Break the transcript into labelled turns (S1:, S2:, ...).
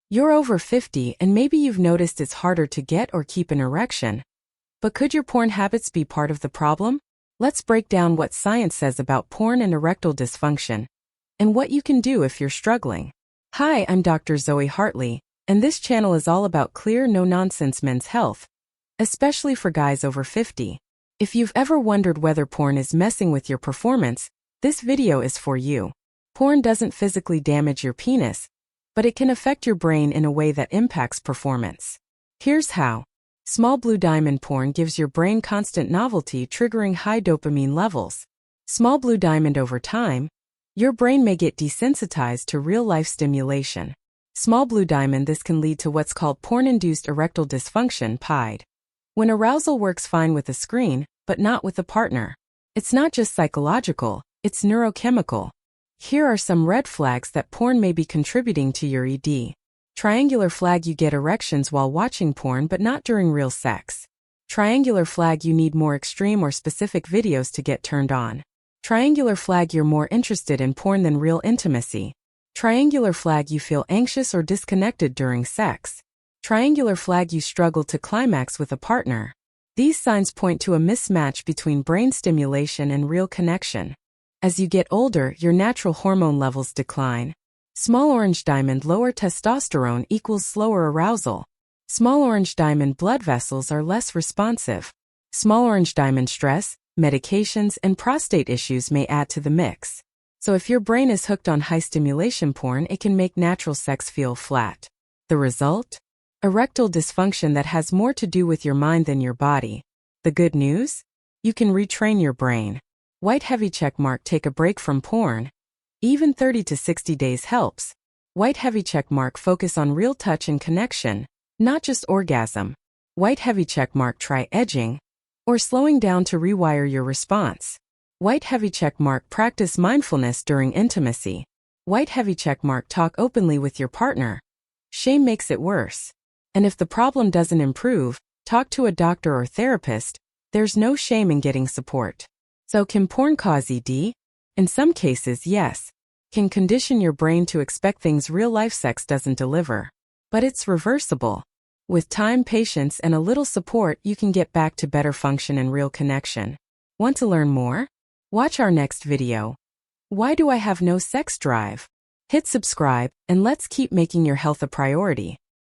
S1: You're over 50 and maybe you've noticed it's harder to get or keep an erection. But could your porn habits be part of the problem? Let's break down what science says about porn and erectile dysfunction, and what you can do if you're struggling. Hi, I'm Dr. Zoe Hartley, and this channel is all about clear, no-nonsense men's health, especially for guys over 50. If you've ever wondered whether porn is messing with your performance, this video is for you. Porn doesn't physically damage your penis, but it can affect your brain in a way that impacts performance. Here's how. Small blue diamond porn gives your brain constant novelty, triggering high dopamine levels. Small blue diamond over time, your brain may get desensitized to real-life stimulation. Small blue diamond, this can lead to what's called porn-induced erectile dysfunction, PID. When arousal works fine with a screen, but not with a partner. It's not just psychological, it's neurochemical. Here are some red flags that porn may be contributing to your ED. Triangular flag: you get erections while watching porn but not during real sex. Triangular flag: you need more extreme or specific videos to get turned on. Triangular flag: you're more interested in porn than real intimacy. Triangular flag: you feel anxious or disconnected during sex. Triangular flag: you struggle to climax with a partner. These signs point to a mismatch between brain stimulation and real connection. As you get older, your natural hormone levels decline. Small orange diamond: lower testosterone equals slower arousal. Small orange diamond: blood vessels are less responsive. Small orange diamond: stress, medications, and prostate issues may add to the mix. So if your brain is hooked on high-stimulation porn, it can make natural sex feel flat. The result? Erectile dysfunction that has more to do with your mind than your body. The good news? You can retrain your brain. White heavy checkmark: take a break from porn. Even 30 to 60 days helps. White heavy checkmark: focus on real touch and connection, not just orgasm. White heavy checkmark: try edging or slowing down to rewire your response. White heavy checkmark: practice mindfulness during intimacy. White heavy checkmark: talk openly with your partner. Shame makes it worse. And if the problem doesn't improve, talk to a doctor or therapist. There's no shame in getting support. So can porn cause ED? In some cases, yes. Can condition your brain to expect things real-life sex doesn't deliver. But it's reversible. With time, patience, and a little support, you can get back to better function and real connection. Want to learn more? Watch our next video. Why do I have no sex drive? Hit subscribe, and let's keep making your health a priority.